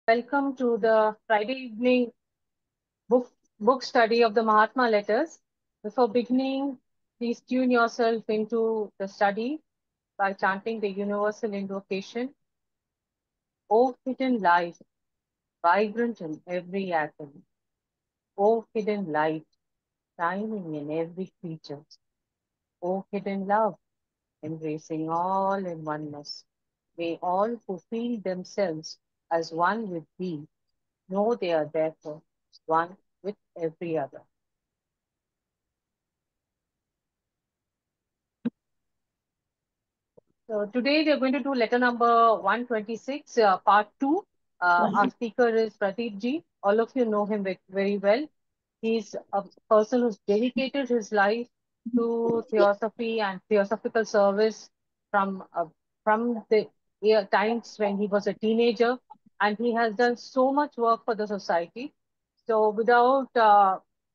Welcome to the Friday evening book, book study of the Mahatma Letters. Before beginning, please tune yourself into the study by chanting the universal invocation. O hidden light, vibrant in every atom. O hidden light, shining in every creature. O hidden love, embracing all in oneness. May all who feel themselves as one with thee know they are therefore one with every other. So today we are going to do letter number 126, part 2. Our speaker is Pradeep ji. All of you know him very well. He's a person who's dedicated his life to theosophy and theosophical service from uh, from the times when he was a teenager, and he has done so much work for the society. So without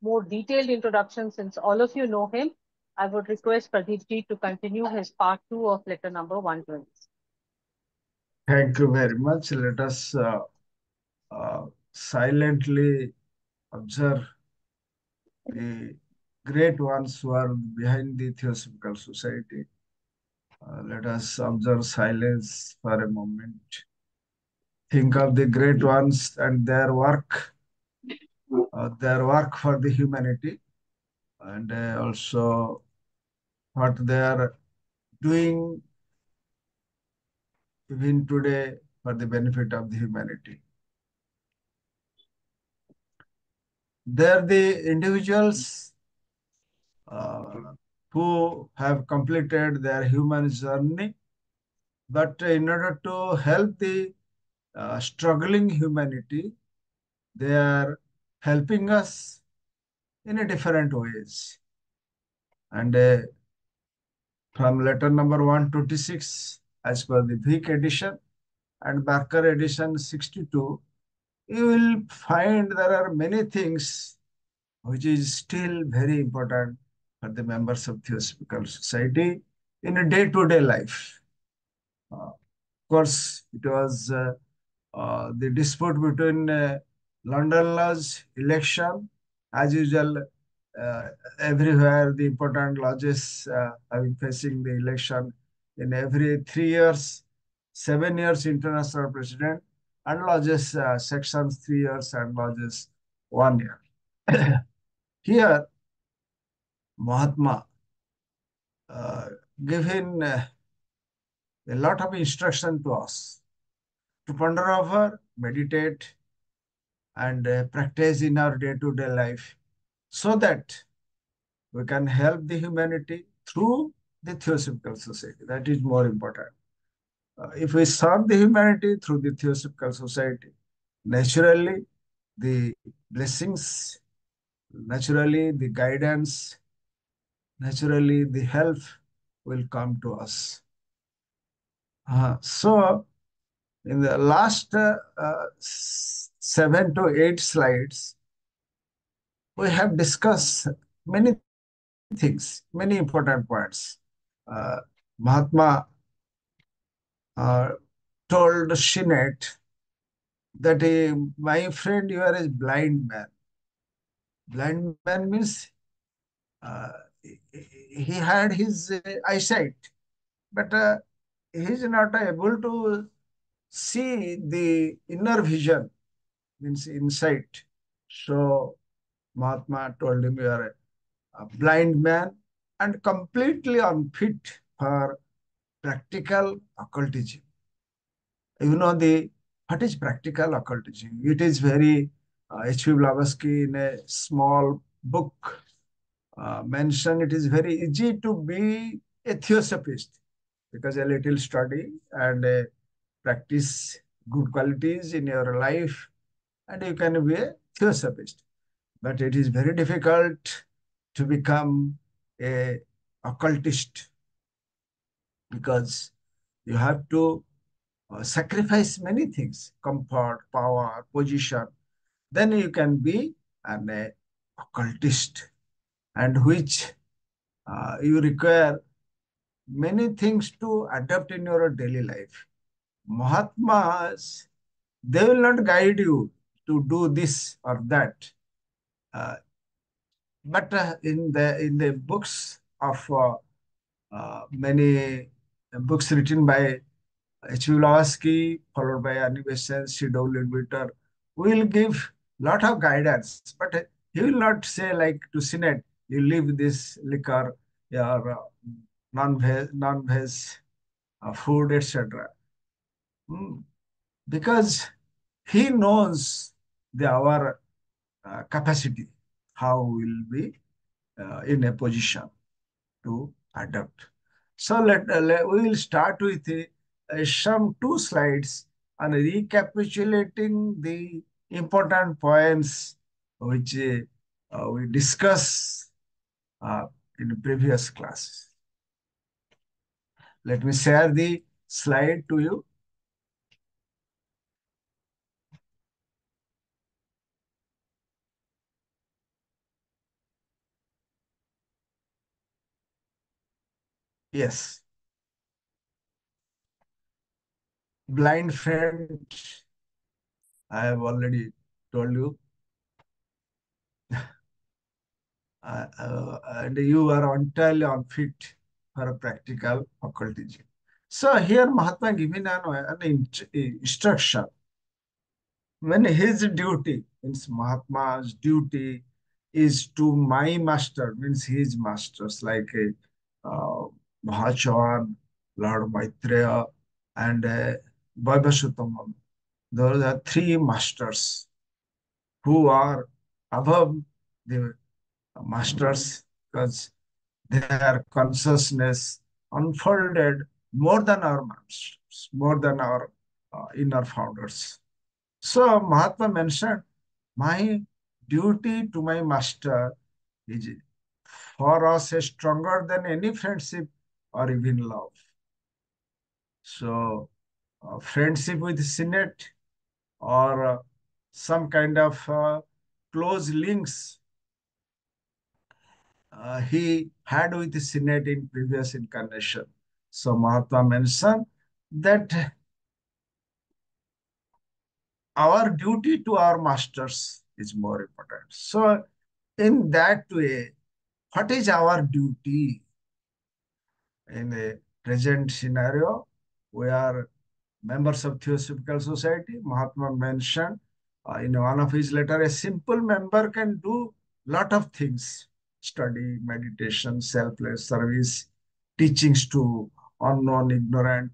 more detailed introduction, since all of you know him, I would request Pradeep ji to continue his part 2 of letter number 120. Thank you very much. Let us silently observe the great ones who are behind the Theosophical Society. Let us observe silence for a moment. Think of the great ones and their work for the humanity, and also what they are doing even today for the benefit of the humanity. They are the individuals uh, who have completed their human journey, but in order to help the struggling humanity, they are helping us in a different ways. And from letter number 126, as per the Vic edition and Barker edition 62, you will find there are many things which is still very important for the members of Theosophical Society in a day-to-day life. Of course, it was the dispute between London Lodge election. As usual, uh, everywhere the important lodges have been facing the election in every 3 years, 7 years international president, and lodges sections 3 years and lodges 1 year. Here, Mahatma uh, given a lot of instruction to us to ponder over, meditate, and practice in our day-to-day life so that we can help the humanity through the Theosophical Society. That is more important. If we serve the humanity through the Theosophical Society, naturally the blessings, naturally the guidance, naturally the help will come to us. So in the last 7 to 8 slides, we have discussed many things, many important points. Uh, Mahatma uh, told Shinet that, my friend, you are a blind man. Blind man means uh, he had his eyesight, but he is not able to see the inner vision, means insight. So Mahatma told him, you are a blind man and completely unfit for practical occultism. You know the what is practical occultism? It is very H.P. Blavatsky in a small book mentioned. It is very easy to be a theosophist because a little study and practice good qualities in your life, and you can be a theosophist. But it is very difficult to become a occultist because you have to sacrifice many things, comfort, power, position. Then you can be an occultist, and which you require many things to adapt in your daily life. Mahatmas They will not guide you to do this or that. Uh, but in the books of many books written by Chulawski, followed by Animation, C.W. Witter, will give lot of guidance, but he will not say like to Senate, you leave this liquor, your non-veg food, etc. Hmm. Because he knows our capacity, how we'll be in a position to adapt. So we will start with some two slides on recapitulating the important points which we discussed uh, in the previous class. Let me share the slide to you. Yes, blind friend, I have already told you, and you are entirely unfit for a practical occultism. So here Mahatma given an instruction when his duty means Mahatma's duty is to my master means his masters like Mahachavan, Lord Maitreya, and Vaibhashutamam. Those are three masters who are above the masters because their consciousness unfolded more than our masters, more than our inner founders. So Mahatma mentioned, my duty to my master is for us stronger than any friendship or even love. So friendship with Senate or some kind of close links he had with the Senate in previous incarnation. So Mahatma mentioned that our duty to our masters is more important. So in that way, what is our duty in a present scenario? We are members of Theosophical Society. Mahatma mentioned in one of his letter, a simple member can do lot of things: study, meditation, selfless service, teachings to unknown, ignorant.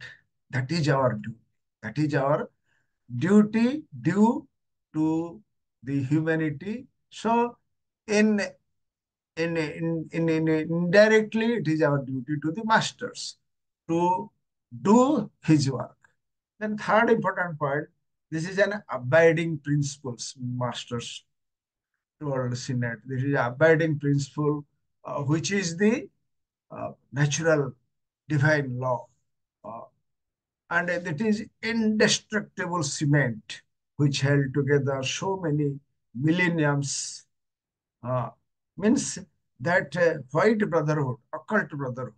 That is our duty. That is our duty due to the humanity. So, in indirectly, it is our duty to the masters to do his work. Then third important point, this is an abiding principles, masters told Senate. This is abiding principle, which is the natural divine law. Uh, and it is indestructible cement, which held together so many millenniums. Uh, means that white brotherhood, occult brotherhood,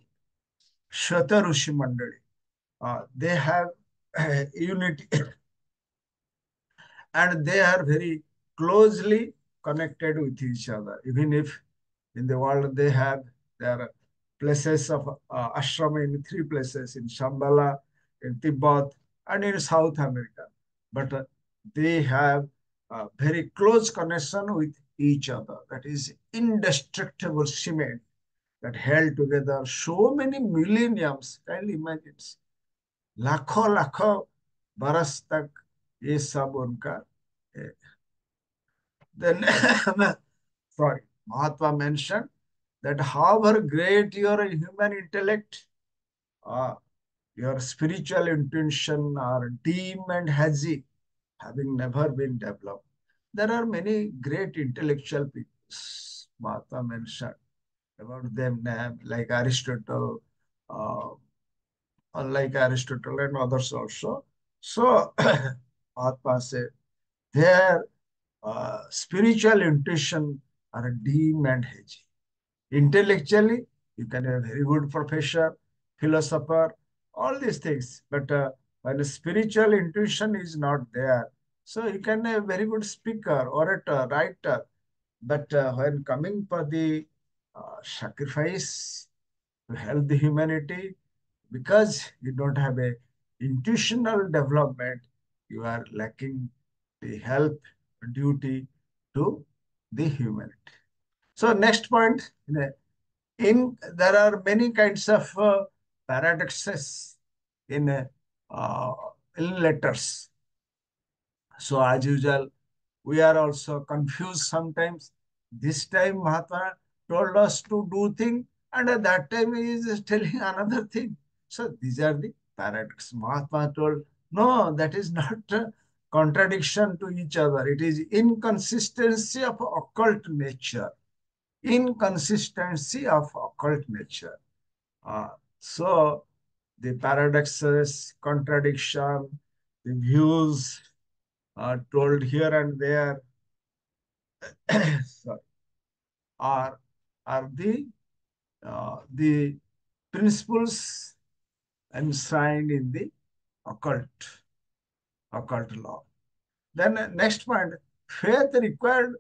Shatarushi Mandali, they have unity and they are very closely connected with each other. Even if in the world they have their places of ashram in three places in Shambhala, in Tibet, and in South America. But they have a very close connection with each other. That is indestructible cement that held together so many millenniums. Can you imagine? लाखों लाखों बरस तक ये सब उनका then sorry, Mahatma mentioned that however great your human intellect, uh, your spiritual intention are dim and hazy, having never been developed. There are many great intellectual people. Mahatma mentioned about them, like Aristotle, uh, unlike Aristotle and others also. So Mahatma said, their spiritual intuition are dim and hazy. Intellectually, you can be a very good professor, philosopher, all these things. But when spiritual intuition is not there, So you can a very good speaker, orator, writer, but when coming for the sacrifice to help the humanity, because you don't have a intuitional development, you are lacking the help duty to the humanity. So next point, there are many kinds of paradoxes in uh, in letters. So as usual, we are also confused sometimes. This time Mahatma told us to do thing, and at that time he is telling another thing. So these are the paradox. Mahatma told, no, that is not a contradiction to each other. It is inconsistency of occult nature. Inconsistency of occult nature. Uh, so the paradoxes, contradiction, the views told here and there sorry, are are the principles enshrined in the occult law. Then next point, faith required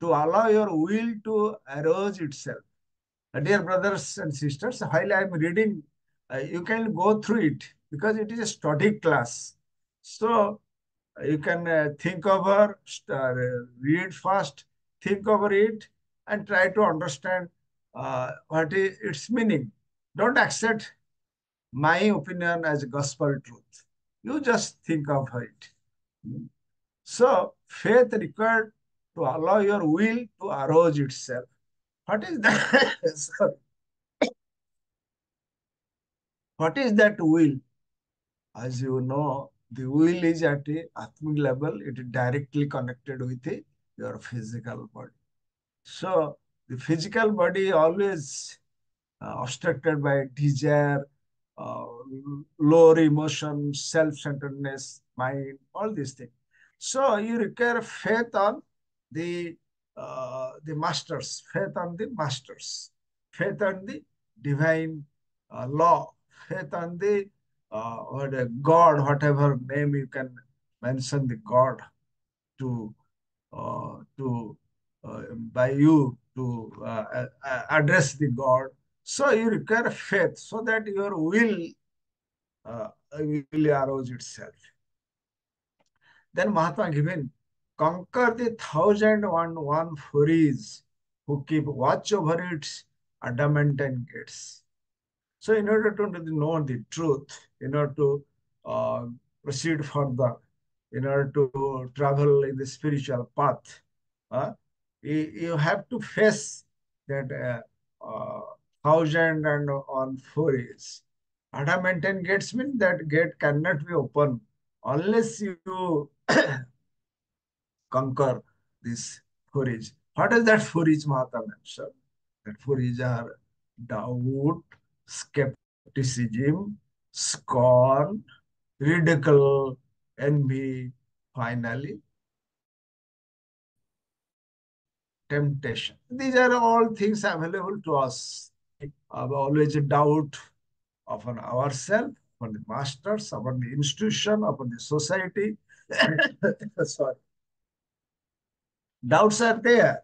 to allow your will to arouse itself. Dear brothers and sisters, while I am reading, you can go through it because it is a study class. So you can think over, read fast, think over it, and try to understand what is its meaning. Don't accept my opinion as gospel truth. You just think of it. So, faith required to allow your will to arouse itself. What is that? Sorry. What is that will? As you know, the will is at a atmic level. It is directly connected with your physical body. So the physical body always obstructed by desire, uh, lower emotion, self-centeredness, mind, all these things. So you require faith on the masters, faith on the masters, faith on the divine law, faith on the or the God, whatever name you can mention the God to by you to address the God. So you require faith so that your will arouse itself. Then Mahatma given conquer the 1,001 furies who keep watch over its adamantine gates. So in order to know the truth, in order to uh, proceed further, in order to travel in the spiritual path, uh, you have to face that 1,001 furies. Adamantine gates mean that gate cannot be opened unless you conquer this furies. What is that furies, Mahatma mentioned? That furies are doubt, skepticism, scorn, ridicule, envy, finally, temptation. These are all things available to us. Always a doubt upon ourselves, upon the masters, upon the institution, upon the society. Sorry. Doubts are there,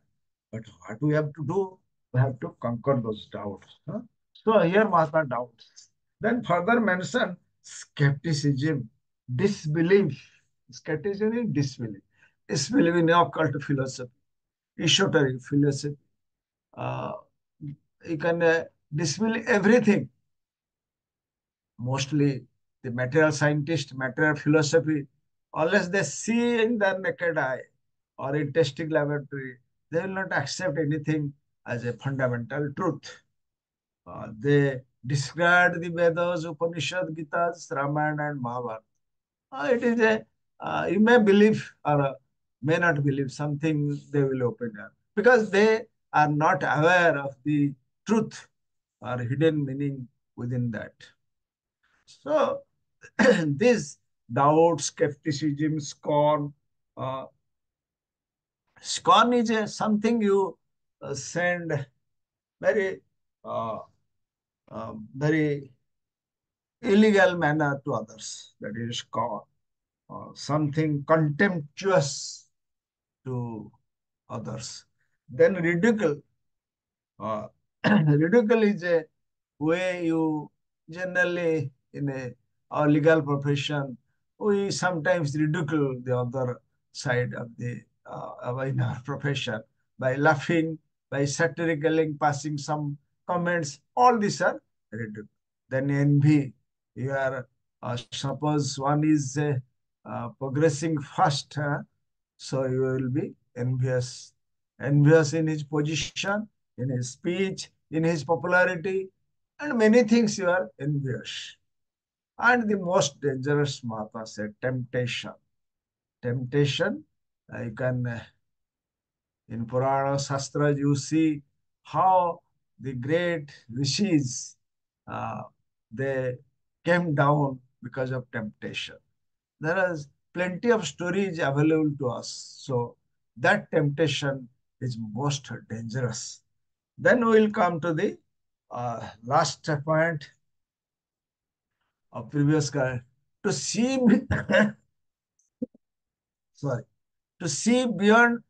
but what we have to do? We have to conquer those doubts. Huh? So here Mahatma doubts. Then further mention skepticism, disbelief. Skepticism is disbelief. Disbelief in occult philosophy, esoteric philosophy. Uh, you can disbelieve everything. Mostly the material scientist, material philosophy, unless they see in their naked eye or in testing laboratory, they will not accept anything as a fundamental truth. They discard the Vedas, Upanishad, Gitas, Ramayana, and Mahabharata. It is a, you may believe or may not believe something they will open up because they are not aware of the truth or hidden meaning within that. So, this doubt, skepticism, uh, scorn is something you send very, uh, very illegal manner to others. That is scorn. something contemptuous to others. Then ridicule. Uh, ridicule is a way you generally in our legal profession we sometimes ridicule the other side of the in our profession by laughing, by satirically passing some comments. All these are ridicule. Then envy. You are suppose one is progressing fast, so you will be envious, envious in his position, in his speech, in his popularity, and many things you are envious. And the most dangerous, Mahatma said, temptation. Temptation, you can, in Purana Shastras, you see how the great rishis, uh, they came down because of temptation. There is plenty of stories available to us. So that temptation is most dangerous. Then we will come to the last point of previous guy. To see, sorry, to see beyond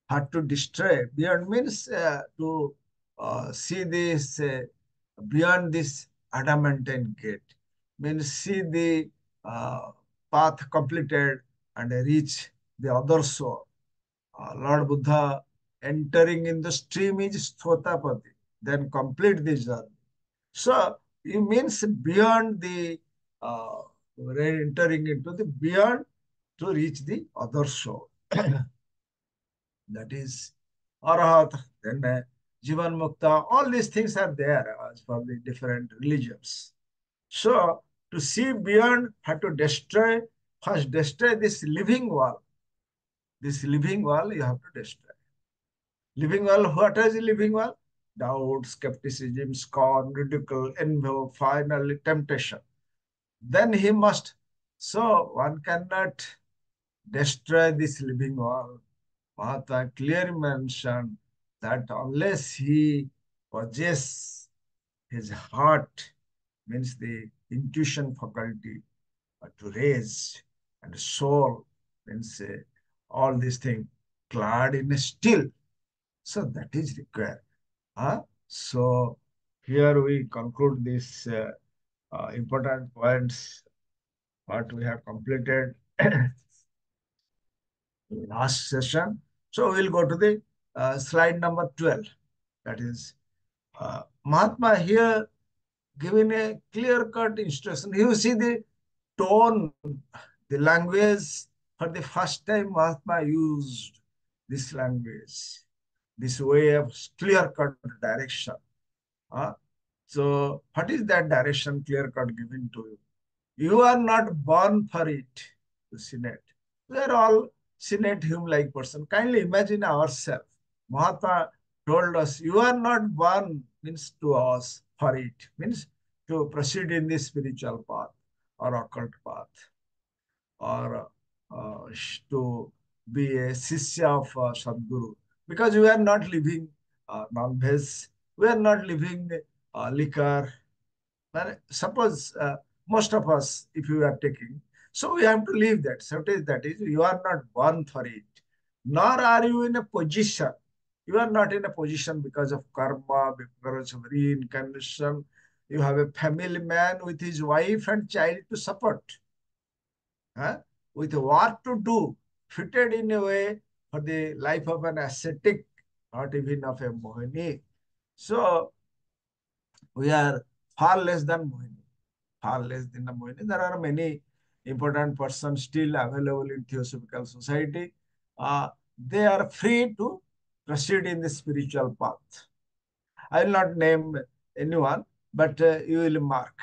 had to destroy. Beyond means to see this beyond this adamantine gate. Means see the uh, path completed and reach the other shore. Lord Buddha entering in the stream is Thotapati, then complete the journey. So it means beyond the uh, entering into the beyond to reach the other shore. That is Arahat, then Jivan Mukta, all these things are there as for the different religions. So to see beyond, have to destroy, first destroy this living wall. This living wall you have to destroy. Living wall, what is the living wall? Doubt, skepticism, scorn, ridicule, envy, finally temptation. Then he must. So one cannot destroy this living wall. Mahatma clearly mentioned that unless he possesses his heart, means the intuition faculty to raise, and soul, means all these things, clad in steel. So that is required. So here we conclude these important points what we have completed last session. So we'll go to the slide number 12. That is Mahatma here giving a clear-cut instruction. You see the tone, the language. For the first time, Mahatma used this language, this way of clear-cut direction. Uh, so, what is that direction clear-cut given to you? You are not born for it, to Senate. We are all Senate human-like person. Kindly imagine ourselves. Mahatma told us, you are not born means to us for it, means to proceed in the spiritual path or occult path or to be a Sishya of Sadguru. Because we are not living non-veg, we are not living liquor, but suppose most of us, if you are taking, so we have to leave that. So that is, you are not born for it, nor are you in a position. You are not in a position because of karma, because of reincarnation. You have a family man with his wife and child to support, huh? With what to do, fitted in a way for the life of an ascetic, not even of a mohini. So we are far less than mohini. Far less than the Moini. There are many important persons still available in Theosophical Society. They are free to proceed in the spiritual path. I will not name anyone, but you will mark.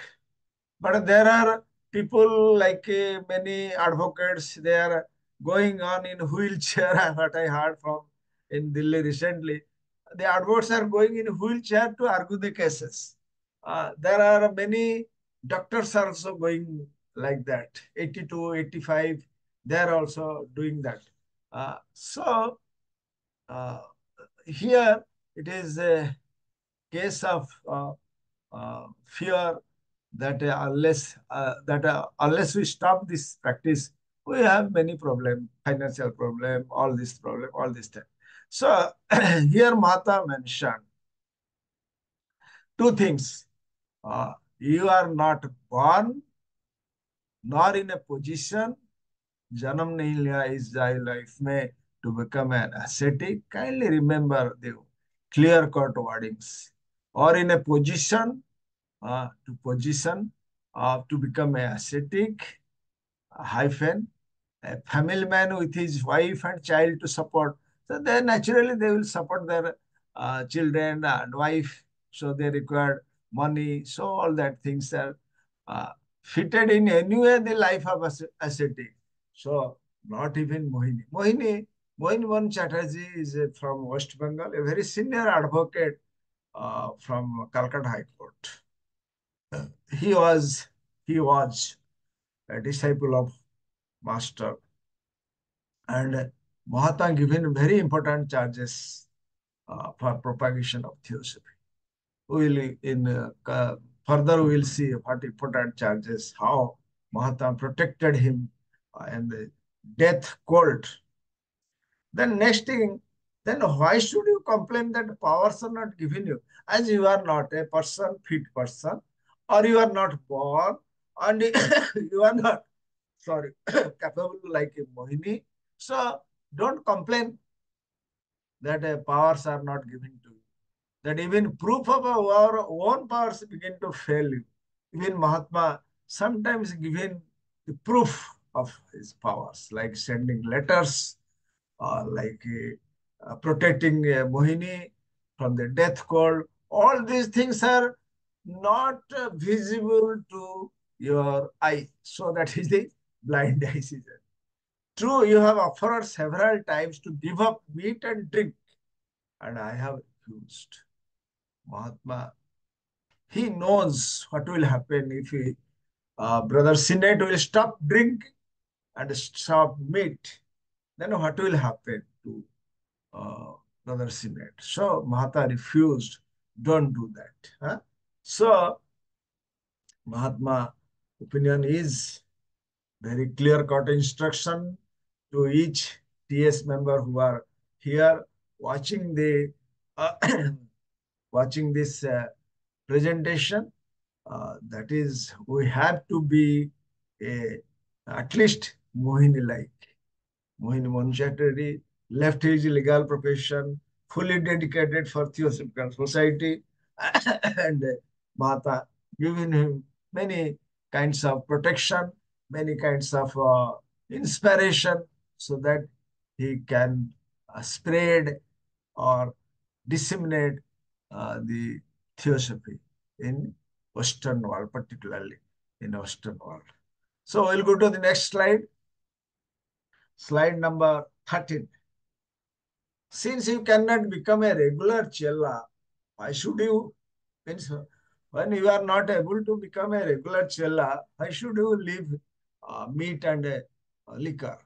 But there are people like many advocates, they are going on in wheelchair, what I heard from in Delhi recently. The advocates are going in wheelchair to argue the cases. There are many doctors are also going like that, 82, 85, they are also doing that. So uh, here it is a case of fear that unless we stop this practice, We have many problems, financial problem, all this problem, all this time. So here Mata mentioned two things. You are not born nor in a position, जन्म नहीं लिया इस जाय life में to become an ascetic. Kindly remember the clear cut wordings. Or in a position, to become a ascetic, hyphen, a family man with his wife and child to support. So then naturally they will support their children and wife. So they require money. So all that things are uh, fitted in anyway the life of ascetic. So not even Mohini. Mohini Mohan Chatterjee is from West Bengal, a very senior advocate from Calcutta High Court. He was he was a disciple of Master, and Mahatma given very important charges for propagation of theosophy. We will further we will see what important charges, how Mahatma protected him in the death court. Then next thing, then why should you complain that powers are not given you? As you are not a person, fit person, or you are not born, and you are not, sorry, capable like a Mohini. So don't complain that powers are not given to you. That even proof of our own powers begin to fail you. Even Mahatma sometimes given the proof of his powers, like sending letters, like protecting Mohini from the death cold. All these things are not visible to your eye. So that is the blind eye season. True, you have offered several times to give up meat and drink, and I have refused. Mahatma, he knows what will happen if Brother Sinnate will stop drinking and stop meat. Then what will happen to uh, Brother Sinnate? So Mahatma refused. Don't do that. Huh? So Mahatma opinion is very clear-cut instruction to each TS member who are here watching the watching this presentation. That is, we have to be a, at least Mohini-like. Mohini Mohan Chatterjee left his legal profession, fully dedicated for Theosophical Society, and Mahata giving him many kinds of protection, many kinds of inspiration, so that he can spread or disseminate the Theosophy in Western world, particularly in Western world. So we'll go to the next slide. Slide number 13. Since you cannot become a regular chella, why should you? Means when you are not able to become a regular chella, why should you leave meat and liquor?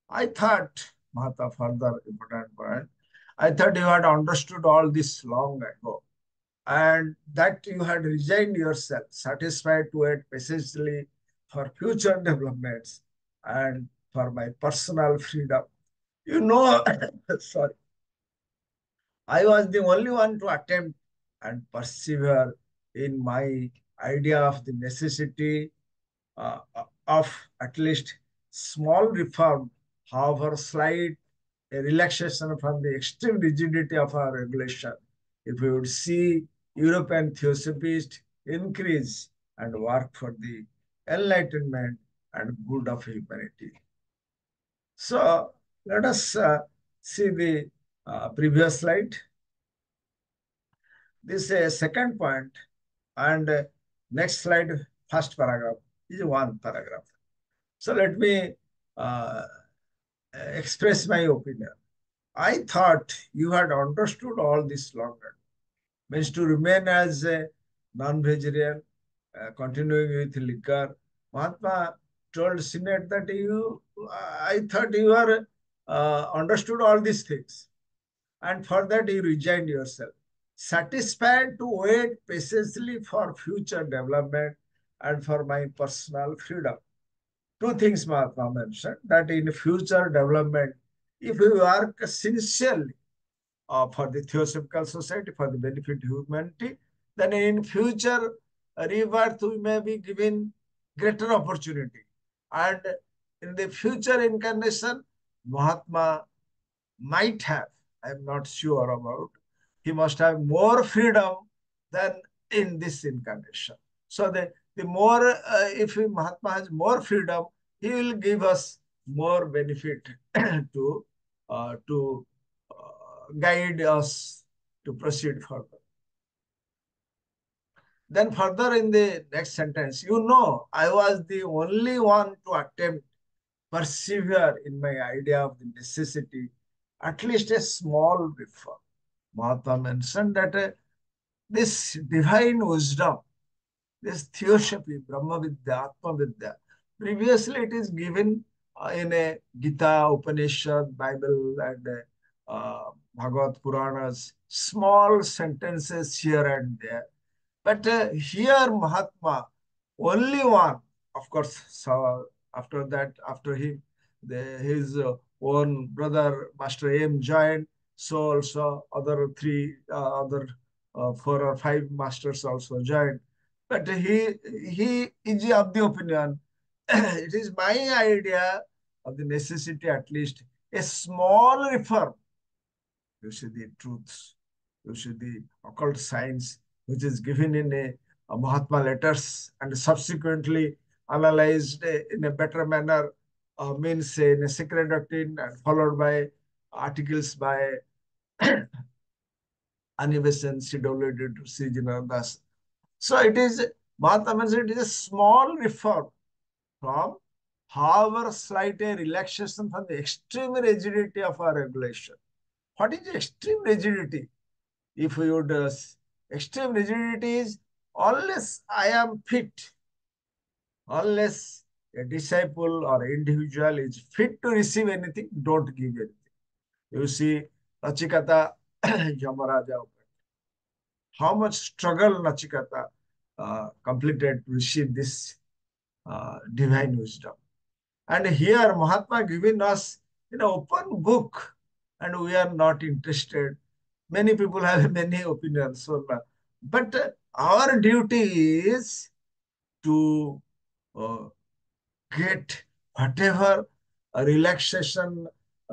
I thought, Mahata, further important point, I thought you had understood all this long ago, and that you had resigned yourself, satisfied to wait patiently for future developments and for my personal freedom. You know, sorry, I was the only one to attempt and persevere in my idea of the necessity of at least small reform, however slight, a relaxation from the extreme rigidity of our regulation. If we would see European theosophists increase and work for the enlightenment and good of humanity. So let us see the previous slide. This is a second point, and next slide, first paragraph is one paragraph. So let me uh, express my opinion. I thought you had understood all this longer. Means to remain as a non-vegetarian, continuing with liquor. Mahatma told Senate that I thought you are understood all these things. And for that you resigned yourself, satisfied to wait patiently for future development and for my personal freedom. two things Mahatma mentioned, that in future development, if we work sincerely for the Theosophical Society, for the benefit of humanity, then in future rebirth we may be given greater opportunity. And in the future incarnation, Mahatma might have, I'm not sure about, he must have more freedom than in this incarnation. So the more, if Mahatma has more freedom, he will give us more benefit to guide us to proceed further. Then further in the next sentence, I was the only one to attempt persevere in my idea of the necessity, at least a small reform. Mahatma mentioned that this divine wisdom, this theosophy, Brahma Vidya, Atma Vidya, previously it is given in a Gita, Upanishad, Bible, and Bhagavad Puranas, small sentences here and there. But here Mahatma, only one, of course, so after that, after his own brother, Master M joined, so also other four or five masters also joined. But he is of the opinion, it is my idea of the necessity, at least a small reform. You see the truths, you see the occult science, which is given in a Mahatma letters and subsequently analyzed in a better manner, means in a secret doctrine and followed by articles by Anibesan, C.W. C. Jinardas. So it is, Mahatma mentioned, it is a small reform from, however slight a relaxation from the extreme rigidity of our regulation. What is extreme rigidity? If we would, extreme rigidity is, unless I am fit, unless a disciple or individual is fit to receive anything, don't give anything. You see, Nachikata Yamaraja, how much struggle Nachikata completed to receive this divine wisdom. And here Mahatma giving us an open book, and we are not interested. Many people have many opinions. So, but our duty is to uh, get whatever relaxation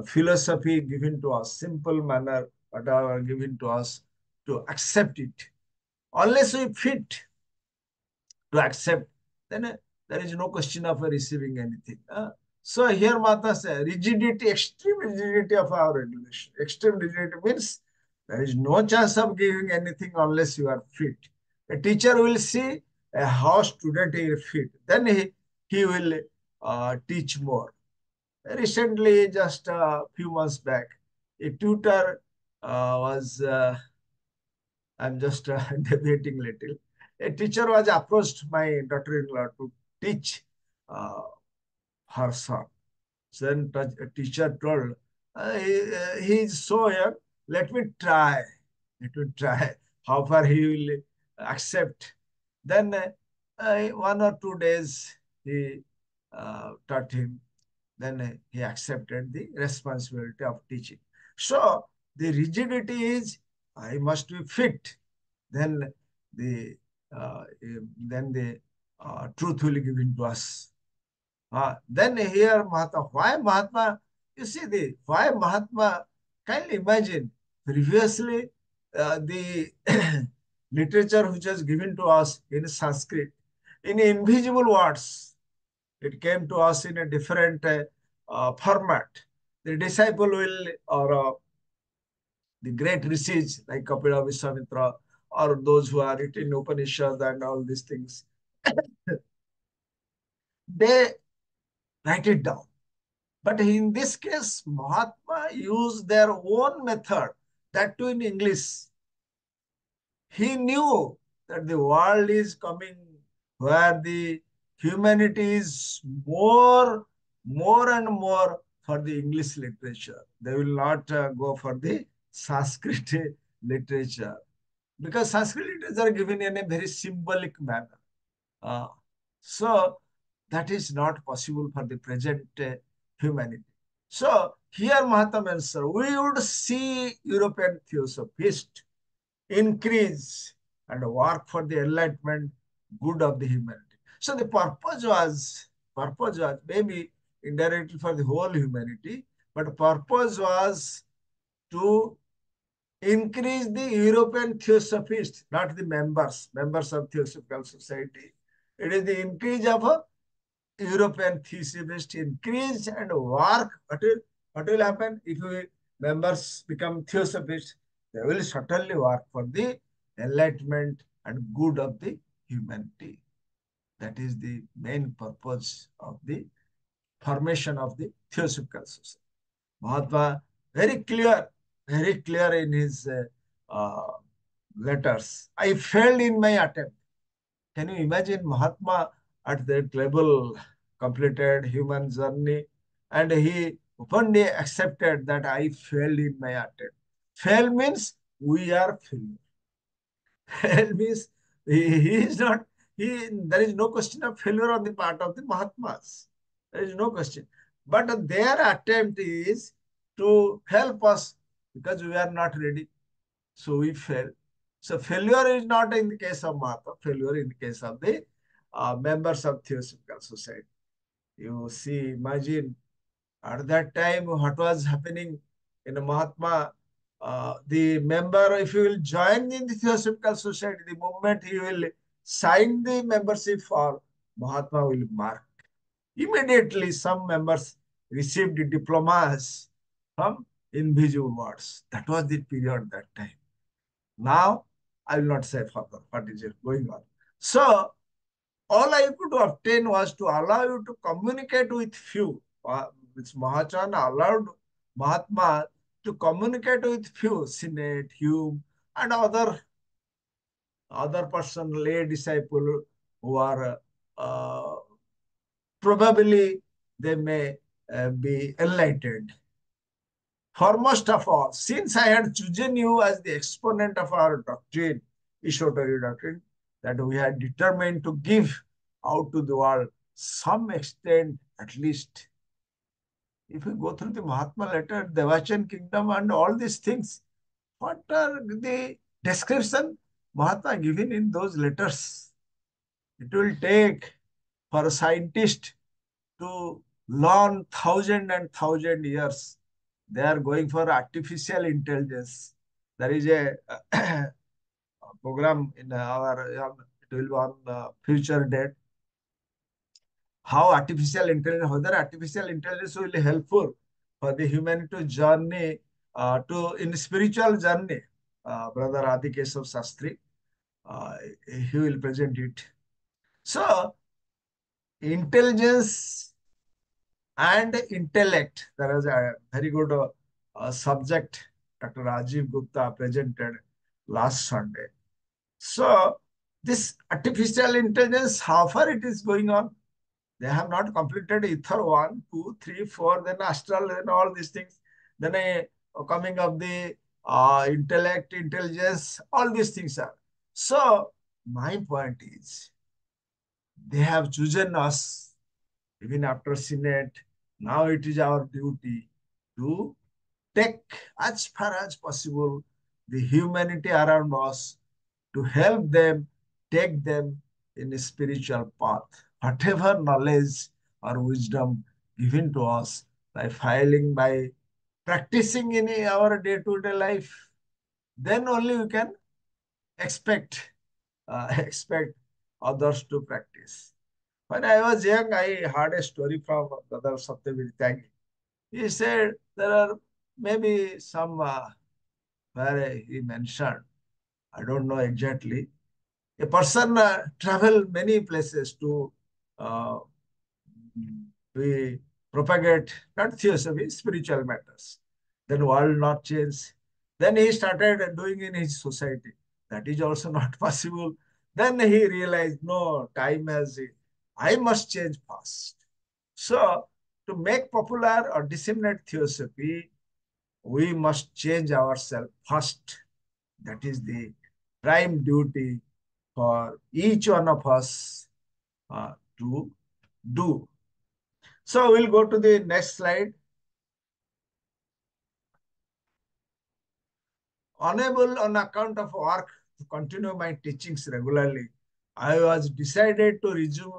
philosophy given to us, simple manner, whatever given to us, to accept it. Unless we fit to accept, then there is no question of receiving anything. So here Mata says, rigidity, extreme rigidity of our regulation. Extreme rigidity means there is no chance of giving anything unless you are fit. A teacher will see how student is fit. Then he will teach more. Recently, just a few months back, a tutor was I'm just debating little. A teacher was approached my daughter-in-law to teach uh, her son. So then a teacher told, he is so young, let me try. Let me try how far he will accept. Then 1 or 2 days he taught him. Then he accepted the responsibility of teaching. So the rigidity is, I must be fit. Then the truth will be given to us. Then here Mahatma, why Mahatma? You see the why Mahatma? Kindly imagine previously the literature which was given to us in Sanskrit in invisible words. It came to us in a different format. The disciple will, or the great rishis like Kapila Vishwamitra, or those who are written in Upanishad and all these things, they write it down. But in this case, Mahatma used their own method, that too in English. He knew that the world is coming where the humanity is more and more for the English literature. They will not go for the Sanskrit literature, because Sanskrit literature are given in a very symbolic manner. Uh, so That is not possible for the present humanity. So here Mahatma mentions, we would see European theosophists increase and work for the enlightenment good of the humanity. So the purpose was maybe indirectly for the whole humanity, but purpose was to increase the European theosophists, not the members of Theosophical Society. It is the increase of a European theosophists increase and work. What will happen if we members become theosophists? They will certainly work for the enlightenment and good of the humanity. That is the main purpose of the formation of the Theosophical Society. Mahatma very clear in his uh, letters. I failed in my attempt. Can you imagine Mahatma at that level completed human journey and he openly accepted that I failed in my attempt. Fail means we are failure. Fail means he is not, there is no question of failure on the part of the Mahatmas. There is no question. But their attempt is to help us because we are not ready. So we fail. So failure is not in the case of Mahatma, failure in the case of the members of Theosophical Society. You see, imagine at that time what was happening in a Mahatma. The member, if you will join in the Theosophical Society, the moment he will sign the membership form, Mahatma will mark. Immediately, some members received diplomas from invisible words. That was the period that time. Now, I will not say further what is going on. So, all I could obtain was to allow you to communicate with few. Which Mahachan allowed Mahatma to communicate with few, Senate, Hume, and other person, lay disciple who are probably they may be enlightened. Foremost of all, since I had chosen you as the exponent of our doctrine, Ishotari doctrine, that we had determined to give out to the world some extent at least. If we go through the Mahatma letter, Devachan kingdom and all these things, what are the description Mahatma given in those letters? It will take for a scientist to learn thousand and thousand years. They are going for artificial intelligence. There is a program in it will be on future date. How artificial intelligence, whether artificial intelligence will be helpful for the humanity journey to in spiritual journey. Brother Adikesav Sastri, uh, he will present it. So intelligence and intellect. There is a very good subject Dr. Rajiv Gupta presented last Sunday. So this artificial intelligence, how far it is going on? They have not completed ether 1, 2, 3, 4, then astral, then all these things. Then coming of the intellect, intelligence, all these things are. So my point is, they have chosen us even after Senate. Now it is our duty to take as far as possible the humanity around us to help them, take them in a spiritual path. Whatever knowledge or wisdom given to us by practicing in our day-to-day life, then only we can expect expect others to practice. When I was young, I heard a story from Brother Satyavir Tyagi. He said there are maybe some where he mentioned, I don't know exactly, a person travel many places to uh, we propagate not theosophy, spiritual matters. Then world not change. Then he started doing in his society. That is also not possible. Then he realized, no, time has it. I must change fast. So to make popular or disseminate theosophy, we must change ourselves first. That is the prime duty for each one of us to do. So we'll go to the next slide. Unable on account of work to continue my teachings regularly, I was decided to resume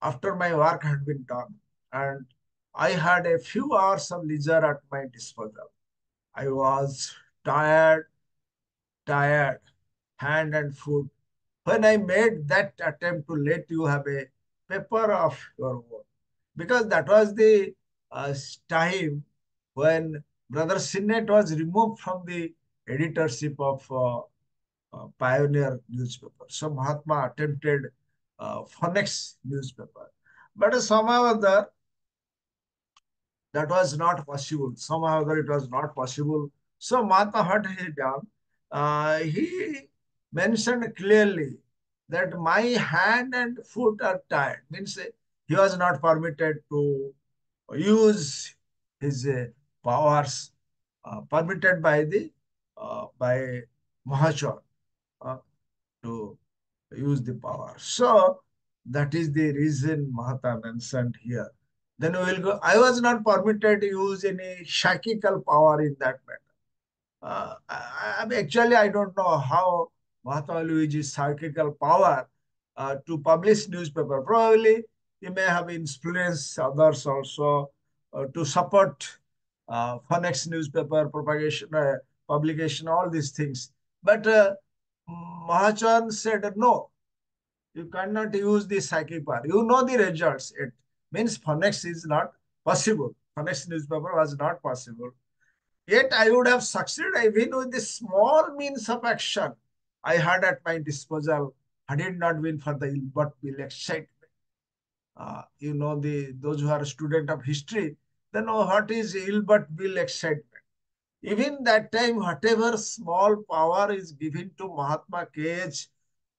after my work had been done, and I had a few hours of leisure at my disposal. I was tired, tired, hand and foot, when I made that attempt to let you have a paper of your own. Because that was the time when Brother Sinnett was removed from the editorship of Pioneer newspaper. So Mahatma attempted Phoenix newspaper. But somehow or other, that was not possible. Somehow or other, it was not possible. So Mahatma, what he done? He mentioned clearly that my hand and foot are tied. Means he was not permitted to use his powers permitted by Mahachar uh, to use the power. So that is the reason Mahatma mentioned here. Then we will go. I was not permitted to use any psychical power in that matter. Actually, I don't know how Mahatma Luigi's psychical power to publish newspaper. Probably he may have influenced others also to support Phoenix newspaper propagation, publication, all these things. But Mahachan said, no, you cannot use the psychic power. You know the results. It means Phoenix is not possible. Phoenix newspaper was not possible. Yet I would have succeeded even with the small means of action I had at my disposal had it not been for the Ilbert Bill excitement. You know, those who are a student of history, they know what is Ilbert Bill excitement. Even that time, whatever small power is given to Mahatma Cage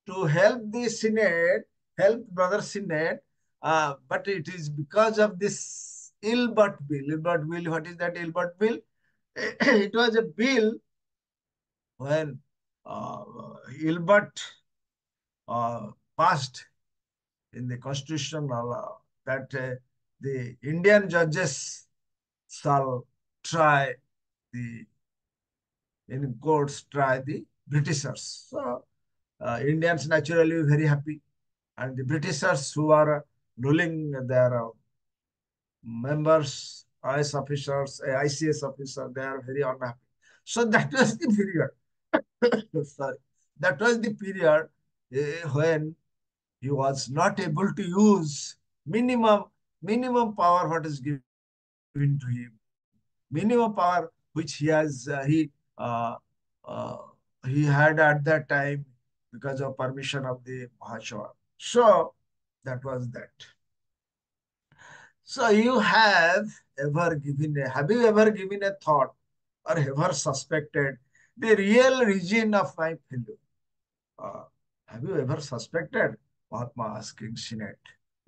to help the Senate, help Brother Senate, but it is because of this Ilbert Bill. Ilbert Bill, what is that Ilbert Bill? It was a bill when uh, Ilbert passed in the constitutional that the Indian judges shall try the in courts try the Britishers. So Indians naturally very happy, and the Britishers who are ruling their members, IS officers, ICS officers, they are very unhappy. So that was the period. Sorry, that was the period when he was not able to use minimum power what is given to him, minimum power which uh, uh, he had at that time because of permission of the Mahashava. So that was that. So have you ever given a thought or ever suspected the real reason of my failure? Uh, have you ever suspected? Mahatma asking Senate.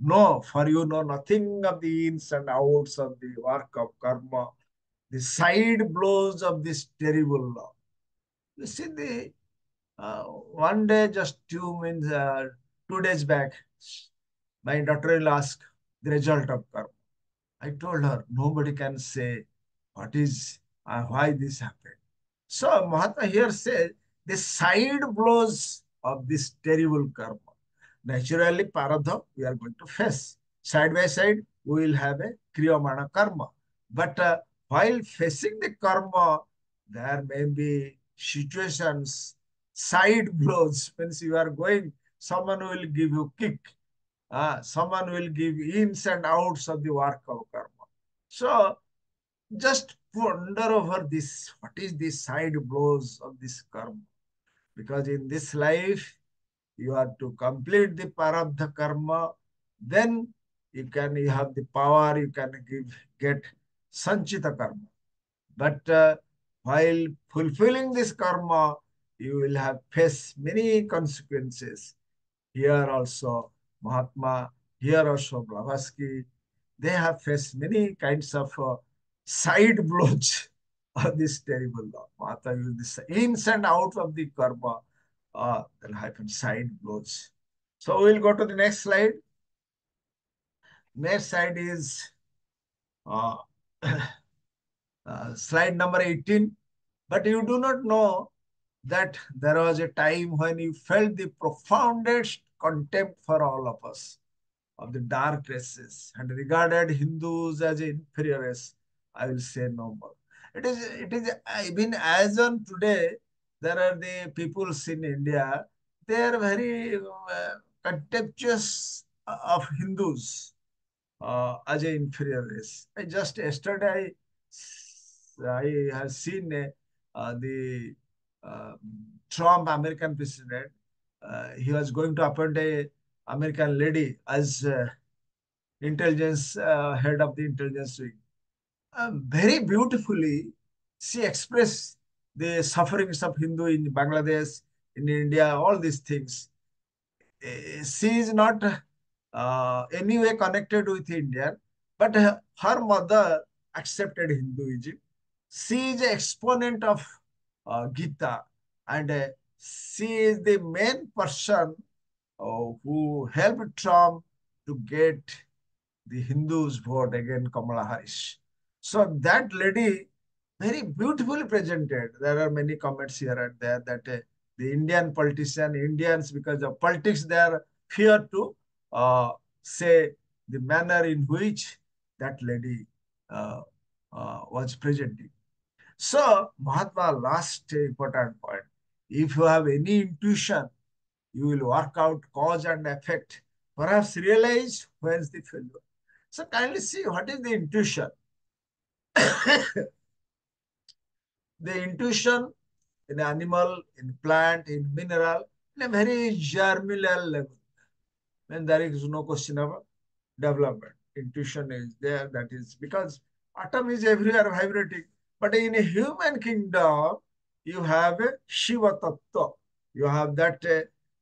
No, for you know nothing of the ins and outs of the work of karma, the side blows of this terrible law. You see, one day, just 2 days back, my daughter-in-law asked the result of karma. I told her nobody can say what is why this happened. So Mahatma here says the side blows of this terrible karma. Naturally, paradha we are going to face. Side by side, we will have a kriyamana karma. But while facing the karma, there may be situations, side blows. Means you are going, someone will give you kick. Someone will give ins and outs of the work of karma. So just ponder over this. What is the side blows of this karma? Because in this life, you have to complete the parabdha karma, then you have the power, you can get sanchita karma. But while fulfilling this karma, you will have face many consequences. Here also Mahatma, here also Blavatsky, they have faced many kinds of side blows of this terrible law. Mahatma used this ins and outs of the karma, then hyphen side blows. So we'll go to the next slide. Next slide is uh, slide number 18. But you do not know that there was a time when you felt the profoundest contempt for all of us, of the dark races, and regarded Hindus as inferior race. I will say no more. It is, even as on today, there are the peoples in India, they are very contemptuous of Hindus as an inferior race. I just yesterday I have seen the uh, Trump, American president. He was going to appoint a American lady as intelligence head of the intelligence wing. Very beautifully, she expressed the sufferings of Hindu in Bangladesh, in India, all these things. She is not anyway connected with India, but her mother accepted Hinduism. She is an exponent of Gita, and she is the main person who helped Trump to get the Hindus vote against Kamala Harris. So that lady very beautifully presented. There are many comments here and there that the Indian politician, Indians, because of politics, they are fear to say the manner in which that lady uh, was presenting. So Mahatma, last important point. If you have any intuition, you will work out cause and effect. Perhaps realize whence the failure. So kindly see what is the intuition. The intuition in animal, in plant, in mineral, in a very germinal level. When there is no question of development. Intuition is there, that is because atom is everywhere vibrating. But in a human kingdom, you have a Shiva Tattva. You have that,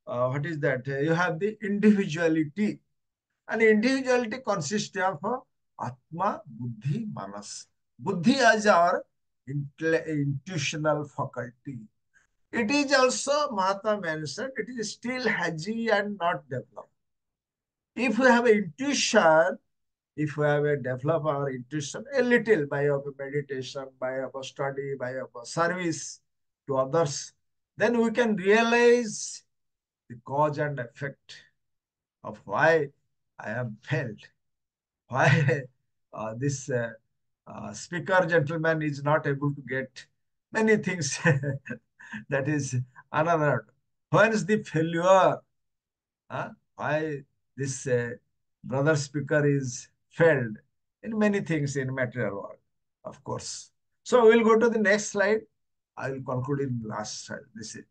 what is that? You have the individuality. And individuality consists of Atma, Buddhi, Manas. Buddhi is our intuitional faculty. It is also, Mahatma mentioned, it is still hazy and not developed. If we have intuition, if we have a develop our intuition a little by our meditation, by our study, by our service to others, then we can realize the cause and effect of why I am failed, why this speaker gentleman is not able to get many things that is another. When is the failure? Why this brother speaker is failed in many things in material world, of course. So we'll go to the next slide. I will conclude in the last slide. This is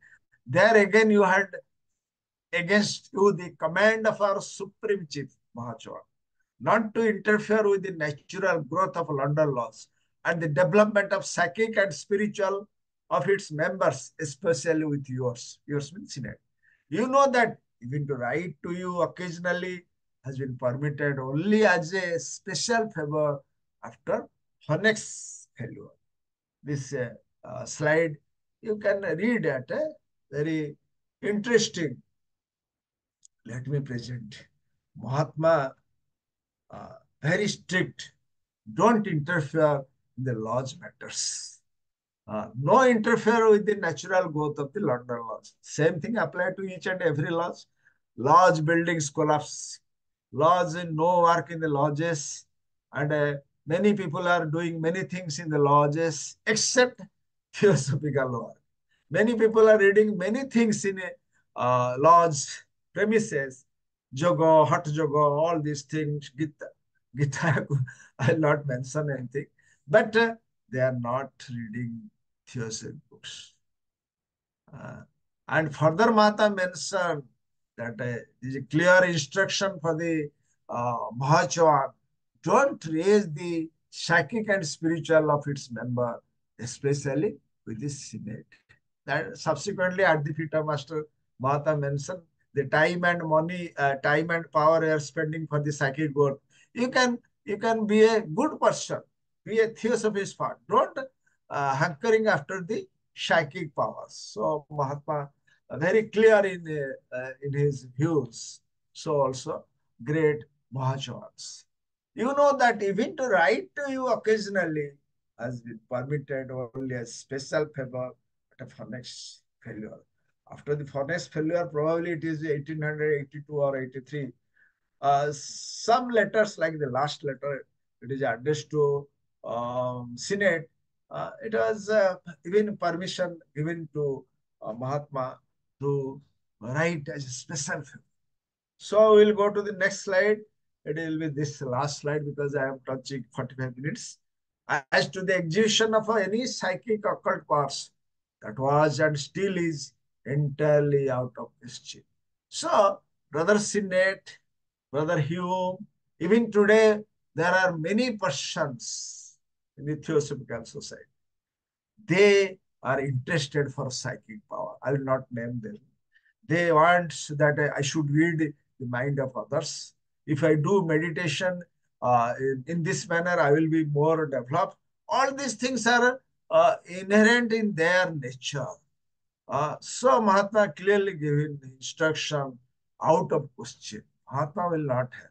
there again. You had against you the command of our supreme chief Mahachohan, not to interfere with the natural growth of London laws and the development of psychic and spiritual of its members, especially with yours. Yours means Senate. You know that even to write to you occasionally has been permitted only as a special favor after Honex's failure. This slide you can read at a very interesting. Let me present. Mahatma, very strict. Don't interfere in the laws matters. No interfere with the natural growth of the London laws. Same thing apply to each and every laws. Large buildings collapse. Laws in no work in the lodges. And many people are doing many things in the lodges except theosophical work. Many people are reading many things in a lodge premises. Yoga, hot yoga, all these things. Gita, Gita, I'll not mention anything. But they are not reading theosophic books. Uh, and further, Mata mentioned that is a clear instruction for the Mahachohan. Don't raise the psychic and spiritual of its member, especially with the Senate. That subsequently at the feet of Master Mahata mentioned the time and money, time and power you are spending for the psychic growth. You can be a good person, be a theosophist part. Don't hankering after the psychic powers. So Mahatma very clear in his views. So also great Mahachars. You know that even to write to you occasionally has been permitted only as special favor at a phonics failure. After the phonics failure, probably it is 1882 or 83. Some letters, like the last letter, it is addressed to Senate. It was even permission given to Mahatma to write as a special favor. So we'll go to the next slide. It will be this last slide because I am touching 45 minutes. As to the exhibition of any psychic occult powers, that was and still is entirely out of question. So, Brother Sinnett, Brother Hume, even today, there are many persons in the Theosophical Society. They are interested for psychic power. I will not name them. They want that I should read the mind of others. If I do meditation in this manner, I will be more developed. All these things are inherent in their nature. So Mahatma clearly given the instruction out of question. Mahatma will not have.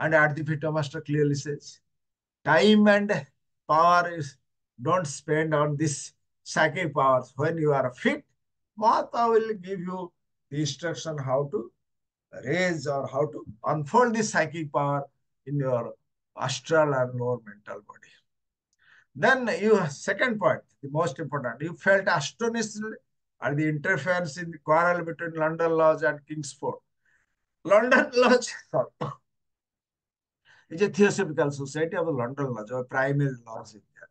And Adivita Master clearly says, time and power is don't spend on this psychic powers. When you are fit, Mahatma will give you the instruction how to raise or how to unfold this psychic power in your astral and lower mental body. Then you second point, the most important, you felt astonished at the interference in the quarrel between London Lodge and Kingsford. London Lodge, sorry, is a Theosophical Society of the London Lodge, or primary lodge in there.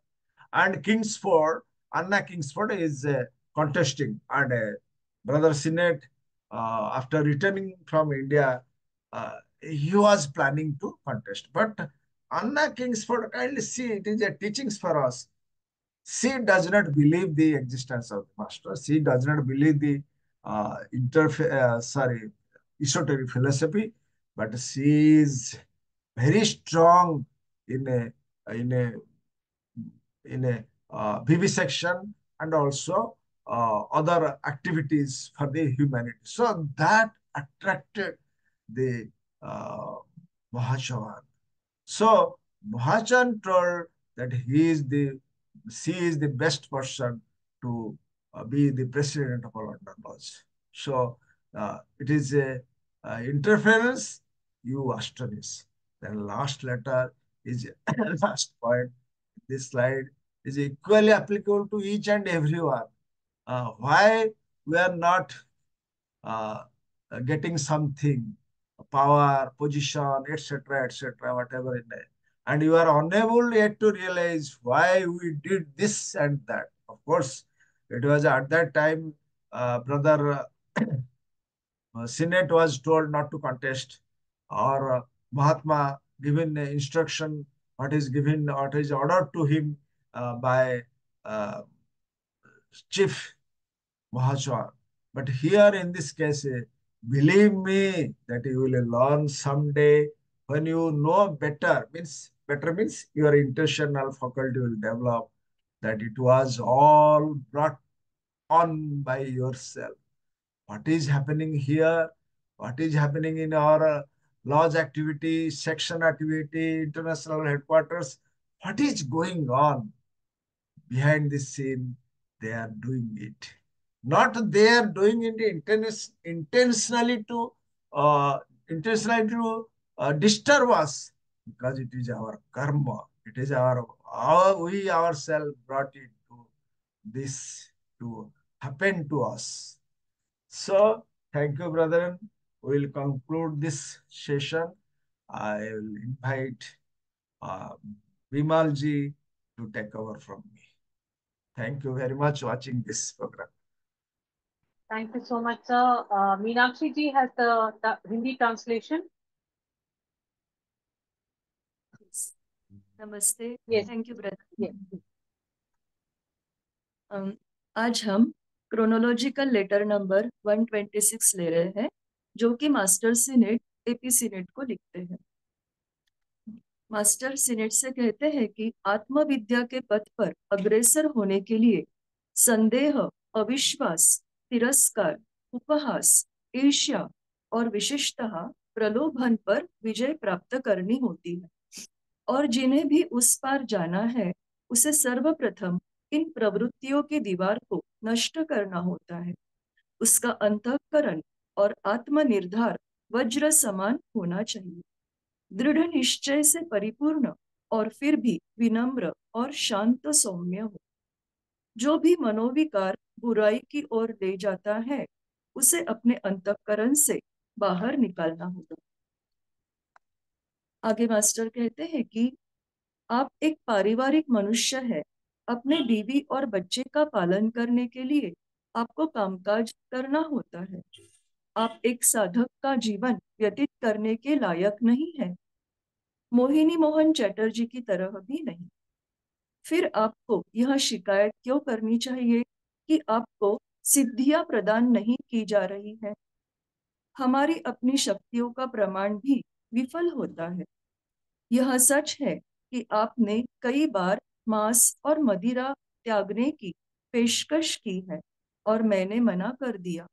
And Kingsford, Anna Kingsford is contesting, and Brother Sinnett, after returning from India, he was planning to contest. But Anna Kingsford, kindly see, it is a teachings for us. She does not believe the existence of the master. She does not believe the esoteric philosophy, but she is very strong in a in a in a vivisection and also other activities for the humanity. So that attracted the uh, Mahachavan. So Mahachan told that she is the best person to be the president of London Lodge. So it is a interference, you astonish. Then last letter is last point. This slide is equally applicable to each and everyone. Why we are not uh, getting something, power, position, etc., whatever in it. And you are unable yet to realize why we did this and that. Of course, it was at that time, Brother Senate was told not to contest, or Mahatma given instruction, what is ordered to him by uh, Chief Mahachar. But here in this case, believe me that you will learn someday when you know better. Means better means your intentional faculty will develop that it was all brought on by yourself. What is happening here? What is happening in our lodge activity, section activity, international headquarters? What is going on? Behind the scene, they are doing it. Not they are doing it intentionally to uh, disturb us, because it is our karma. It is our we ourselves brought it to this to happen to us. So thank you, brethren. We will conclude this session. I will invite uh, Bimalji to take over from me. Thank you very much watching this program. Thank you so much, sir. Meenakshi ji has the Hindi translation. Yes. नमस्ते. Yes. Thank you brother. Yes. आज हम chronological letter number 126 ले रहे हैं, जो कि master senate AP senate को लिखते हैं. मास्टर सीनेट से कहते हैं कि आत्मविद्या के पथ पर अग्रसर होने के लिए संदेह, अविश्वास, तिरस्कार, उपहास, ईर्ष्या और विशेषतः प्रलोभन पर विजय प्राप्त करनी होती है. और जिन्हें भी उस पार जाना है उसे सर्वप्रथम इन प्रवृत्तियों की दीवार को नष्ट करना होता है। उसका अंतःकरण और आत्मनिर्धार वज्र समान होना चाहिए, दृढ़ निश्चय से परिपूर्ण और फिर भी विनम्र और शांत सौम्य हो। जो भी मनोविकार बुराई की ओर ले जाता है उसे अपने अंतःकरण से बाहर निकालना होगा। आगे मास्टर कहते हैं कि आप एक पारिवारिक मनुष्य है। अपने बीवी और बच्चे का पालन करने के लिए आपको कामकाज करना होता है। आप एक साधक का जीवन व्यतीत करने के लायक नहीं है, मोहिनी मोहन चैटर्जी की तरह भी नहीं। फिर आपको यह शिकायत क्यों करनी चाहिए कि आपको सिद्धियां प्रदान नहीं की जा रही है? हमारी अपनी शक्तियों का प्रमाण भी विफल होता है। यह सच है कि आपने कई बार मांस और मदिरा त्यागने की पेशकश की है और मैंने मना कर दिया।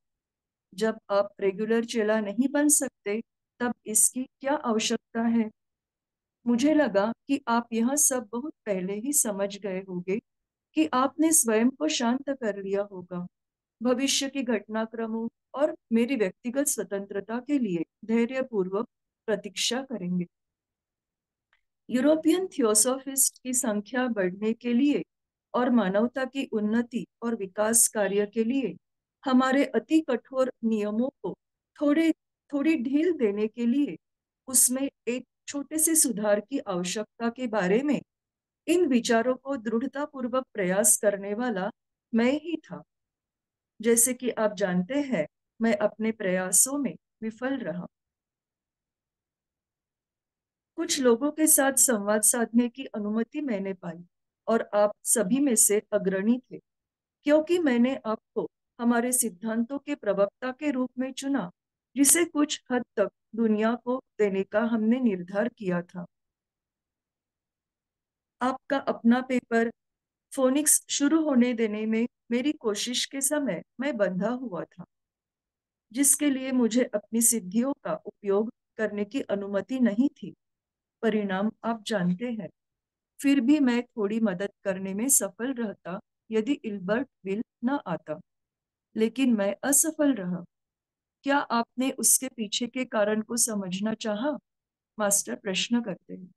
जब आप रेगुलर चेला नहीं बन सकते तब इसकी क्या आवश्यकता है? मुझे लगा कि आप यह सब बहुत पहले ही समझ गए होंगे कि आपने स्वयं को शांत कर लिया होगा। भविष्य की घटनाक्रमों और मेरी व्यक्तिगत स्वतंत्रता के लिए धैर्यपूर्वक प्रतीक्षा करेंगे। यूरोपियन थियोसॉफिस्ट की संख्या बढ़ने के लिए और मानवता की उन्नति और विकास कार्य के लिए हमारे अति कठोर नियमों को थोड़ी ढील देने के लिए उसमें एक छोटे से सुधार की आवश्यकता के बारे में इन विचारों को दृढ़तापूर्वक प्रयास करने वाला मैं ही था। जैसे कि आप जानते हैं, मैं अपने प्रयासों में विफल रहा। कुछ लोगों के साथ संवाद साधने की अनुमति मैंने पाई और आप सभी में से अग्रणी थे, क्योंकि मैंने आपको हमारे सिद्धांतों के प्रवक्ता के रूप में चुना, जिसे कुछ हद तक दुनिया को देने का हमने निर्धार किया था। आपका अपना पेपर फोनिक्स शुरू होने देने में मेरी कोशिश के समय मैं बंधा हुआ था, जिसके लिए मुझे अपनी सिद्धियों का उपयोग करने की अनुमति नहीं थी। परिणाम आप जानते हैं। फिर भी मैं थोड़ी मदद करने में सफल रहता यदि इल्बर्ट विल न आता, लेकिन मैं असफल रहा। क्या आपने उसके पीछे के कारण को समझना चाहा? मास्टर प्रश्न करते हैं।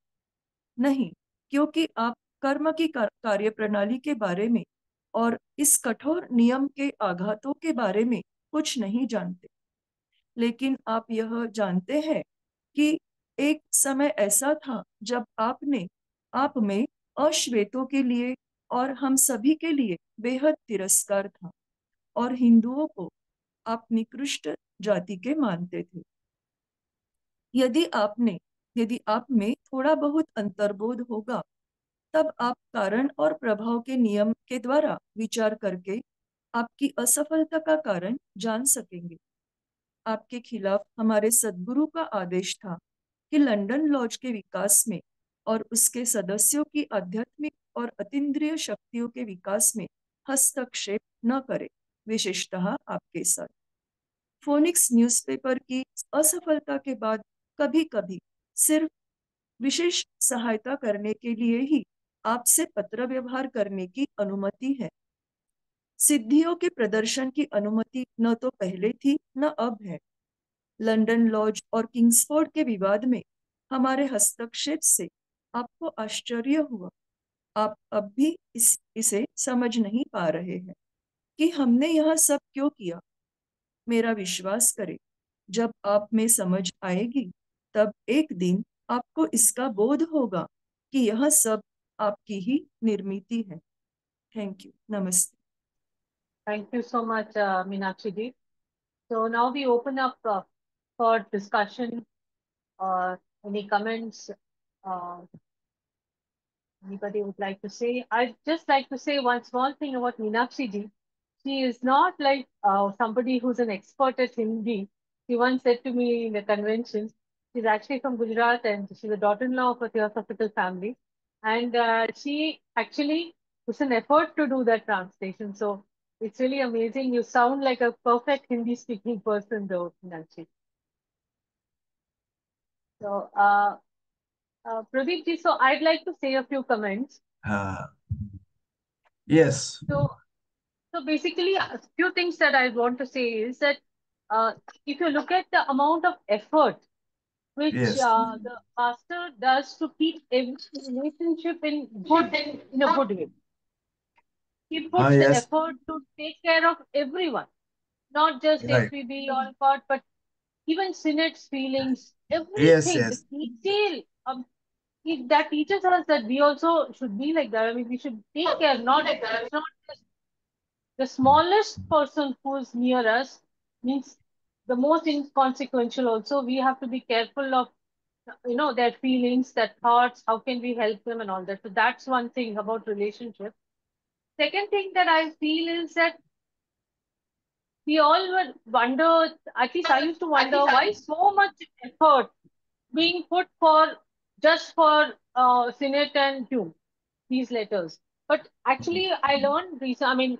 नहीं, क्योंकि आप कर्म की कार्यप्रणाली के बारे में और इस कठोर नियम के आघातों के बारे में कुछ नहीं जानते। लेकिन आप यह जानते हैं कि एक समय ऐसा था जब आप में अश्वेतों के लिए और हम सभी के लिए बेहद तिरस्कार था और हिंदुओं को आप निकृष्ट जाति के मानते थे। यदि आप में थोड़ा बहुत अंतर्बोध होगा, तब आप कारण और प्रभाव के नियम के द्वारा विचार करके आपकी असफलता का कारण जान सकेंगे। आपके खिलाफ हमारे सद्गुरु का आदेश था कि लंदन लॉज के विकास में और उसके सदस्यों की आध्यात्मिक और अतीन्द्रिय शक्तियों के विकास में हस्तक्षेप न करे, विशेषतः आपके साथ। फोनिक्स न्यूज़पेपर की असफलता के बाद कभी कभी सिर्फ विशेष सहायता करने के लिए ही आपसे पत्र व्यवहार करने की अनुमति है। सिद्धियों के प्रदर्शन की अनुमति न तो पहले थी न अब है। लंदन लॉज और किंग्सफोर्ड के विवाद में हमारे हस्तक्षेप से आपको आश्चर्य हुआ। आप अब भी इसे समझ नहीं पा रहे हैं कि हमने यह सब क्यों किया। मेरा विश्वास करें, जब आप में समझ आएगी तब एक दिन आपको इसका बोध होगा कि यह सब आपकी ही निर्मिति है। Thank you. नमस्ते। Thank you so much, Meenakshi ji. So now we open up for discussion or any comments anybody would like to say. I'd just like to say one small thing about Meenakshi ji. She is not like somebody who's an expert at Hindi. She once said to me in the convention, she's actually from Gujarat and she's a daughter-in-law of a theosophical family. And she actually was an effort to do that translation. So it's really amazing. You sound like a perfect Hindi-speaking person, though, Meenakshi. So Pradeep ji, so I'd like to say a few comments. Yes. So basically, a few things that I want to say is that uh, if you look at the amount of effort which Yes. the master does to keep every relationship in a good way, he puts the Yes. effort to take care of everyone, not just Right. FPB or COT, but even Synod's feelings, Yes. everything, the Yes. detail. That teaches us that we also should be like that. I mean, we should take care. It's not just the smallest person who is near us means the most inconsequential. Also, we have to be careful of their feelings, their thoughts. How can we help them and all that? So that's one thing about relationship. Second thing that I feel is that we all would wonder. At least I used to wonder why so much effort being put for just for Senate and Hume, these letters. But actually, I learned recently, I mean,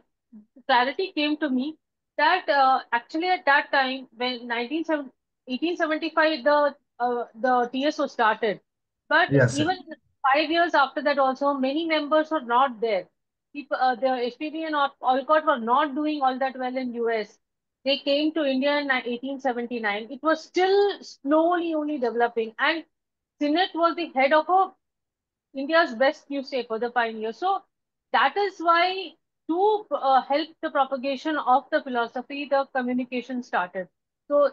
clarity came to me that actually at that time, when 1875, the TSO started. But Yes. Sir. even 5 years after that also, many members were not there. People, the HPB and Olcott were not doing all that well in US. They came to India in 1879. It was still slowly only developing. And Sinnett was the head of India's best newspaper, The Pioneer. So that is why to help the propagation of the philosophy, the communication started. So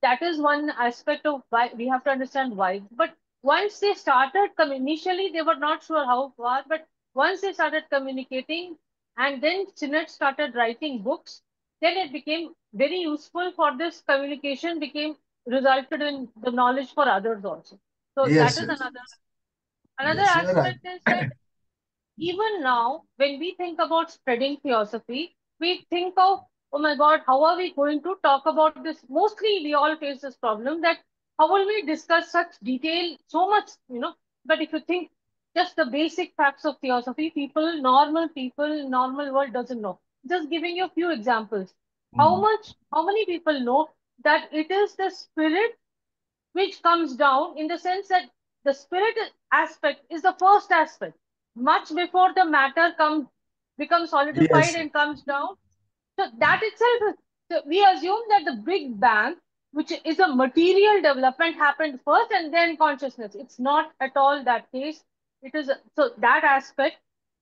that is one aspect of why we have to understand why. But once they started, initially they were not sure how far, but once they started communicating and then Sinnett started writing books, then it became very useful for this communication, became resulted in the knowledge for others also. So that Yes. is Yes. another Yes. You're right. aspect is that even now, when we think about spreading theosophy, we think of, oh my God, how are we going to talk about this? Mostly, we all face this problem that how will we discuss such detail so much. But if you think just the basic facts of theosophy, people, normal world doesn't know. Just giving you a few examples. Mm. How many people know that it is the spirit which comes down in the sense that the spirit aspect is the first aspect much before the matter becomes solidified Yes. and comes down. So that itself is, so we assume that the big bang, which is a material development, happened first and then consciousness. It's not at all that case. It is so that aspect.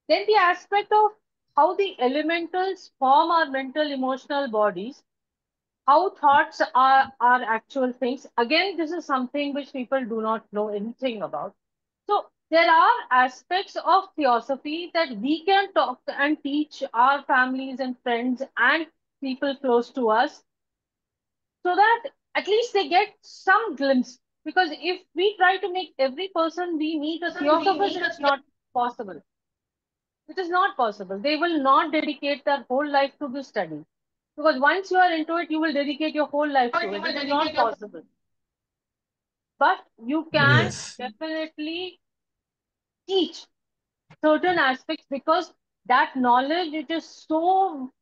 Then the aspect of how the elementals form our mental emotional bodies, how thoughts are actual things. Again, this is something which people do not know anything about. So there are aspects of theosophy that we can talk and teach our families and friends and people close to us so that at least they get some glimpse. Because if we try to make every person we meet a theosophist, it's not possible. It is not possible. They will not dedicate their whole life to this study. Because once you are into it, you will dedicate your whole life to it. It is not possible. But you can Yes. definitely teach certain aspects because that knowledge, it is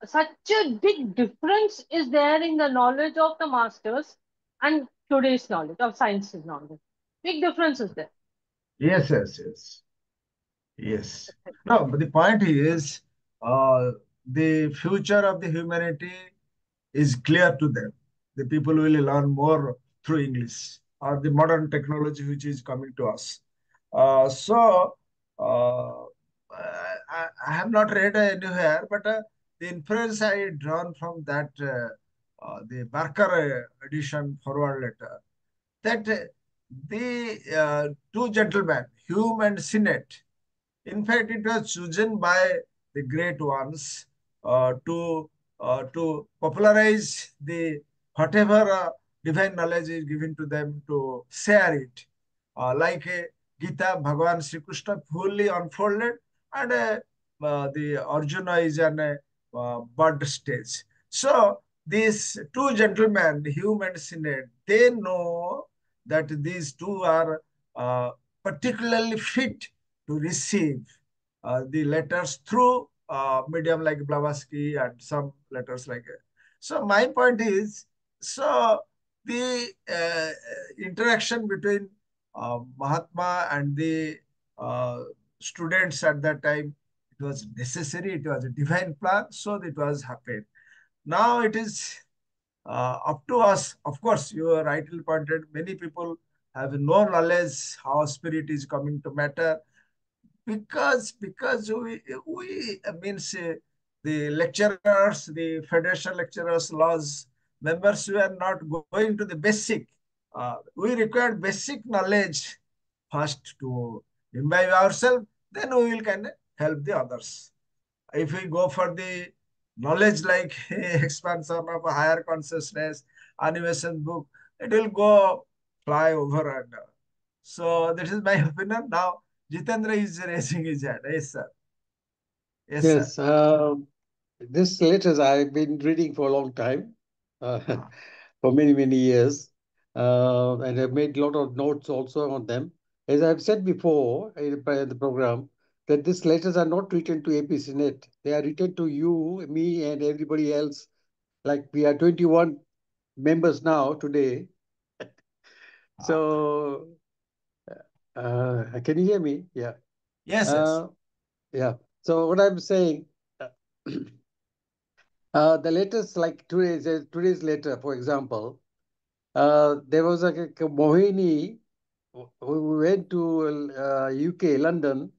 such a big difference is there in the knowledge of the masters and today's knowledge of science's knowledge. Big difference is there. Yes. Yes. Yes. Yes. No, but the point is, the future of the humanity is clear to them. The people will learn more through English or the modern technology which is coming to us. So, I have not read anywhere, but the inference I drawn from that the Barker edition forward letter that the two gentlemen, Hume and Sinnett, in fact, it was chosen by the great ones to popularize the whatever divine knowledge is given to them to share it. Like Gita, Bhagavan Sri Krishna fully unfolded, and the Arjuna is on a bud stage. So these two gentlemen, Hume and Sinnett, they know that these two are particularly fit to receive the letters through medium like Blavatsky and some letters like that. So my point is, so the interaction between Mahatma and the uh, students at that time. It was necessary. It was a divine plan, so it was happened. Now it is up to us. Of course, you are rightly pointed. Many people have no knowledge how spirit is coming to matter, because we means the lecturers, the federation lecturers, laws members, we are not going to the basic. We require basic knowledge first to imbibe ourselves, then we will kind of help the others. If we go for the knowledge like expansion of a higher consciousness, animation book, it will go fly over and so that is my opinion. Now Jitendra is raising his hand. Yes, sir. Yes, sir. Yes, this letters I've been reading for a long time, uh, for many, many years, and I've made a lot of notes also on them. As I've said before in the program, that these letters are not written to APCNet. They are written to you, me, and everybody else. Like we are 21 members now today. So, can you hear me? Yeah. Yes, yes. Yeah. So what I'm saying, uh, the letters like today's letter, for example, there was a Mohini who went to UK, London,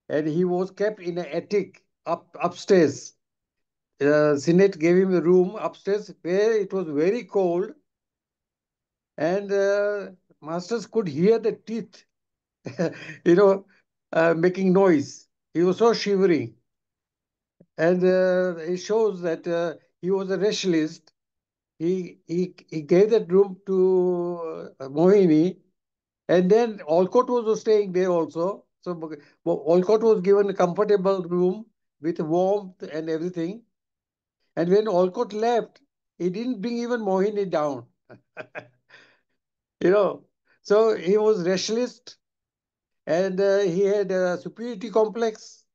and he was kept in an attic upstairs. Senate gave him a room upstairs where it was very cold, and masters could hear the teeth, you know, making noise. He was so shivering, and it shows that he was a rationalist. He gave that room to Mohini, and then Olcott was staying there also. So Olcott was given a comfortable room with warmth and everything. And when Olcott left, he didn't bring even Mohini down. you know, so he was rationalist, and he had a superiority complex.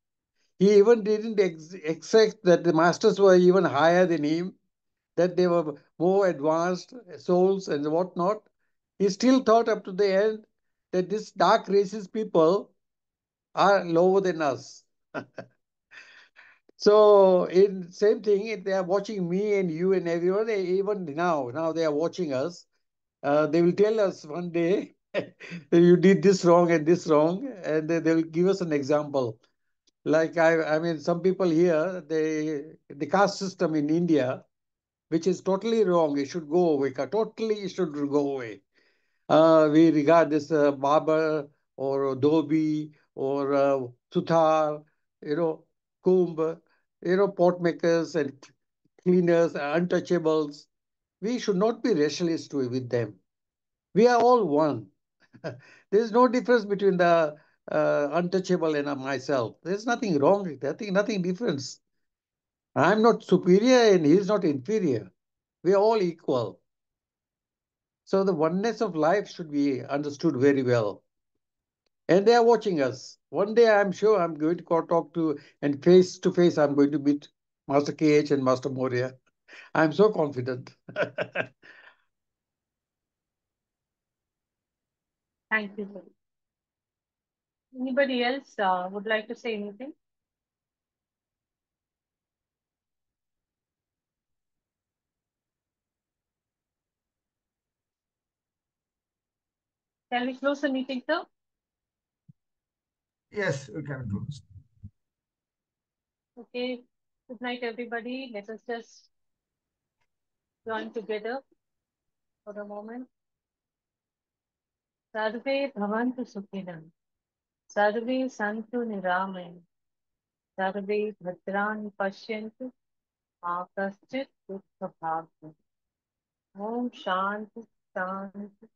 He even didn't accept that the masters were even higher than him, that they were more advanced souls and whatnot. He still thought up to the end that these dark races people are lower than us. So in same thing, if they are watching me and you and everyone, even now they are watching us. They will tell us one day you did this wrong and this wrong, and they will give us an example. Like I mean, some people here, the caste system in India, which is totally wrong. It should go away. Totally, it should go away. We regard this barber or dhobi or suthar, kumbh, pot makers and cleaners, untouchables. We should not be rationalist with them. We are all one. There is no difference between the untouchable and myself. There's nothing wrong with that. Nothing difference. I'm not superior and he's not inferior. We are all equal. So the oneness of life should be understood very well. And they are watching us. One day I'm sure I'm going to go talk to, and face to face I'm going to meet Master KH and Master Moria. I'm so confident. Thank you, sir. Anybody else would like to say anything? Can we close the meeting, sir? Yes, we can close. Okay. Good night, everybody. Let us just join together for a moment. Sarve bhavantu sukhinam. Sarve santu niramayan. Sarve bhadrani pashyantu. Ma kaschit dukha bhagya. Om Shanti Shanti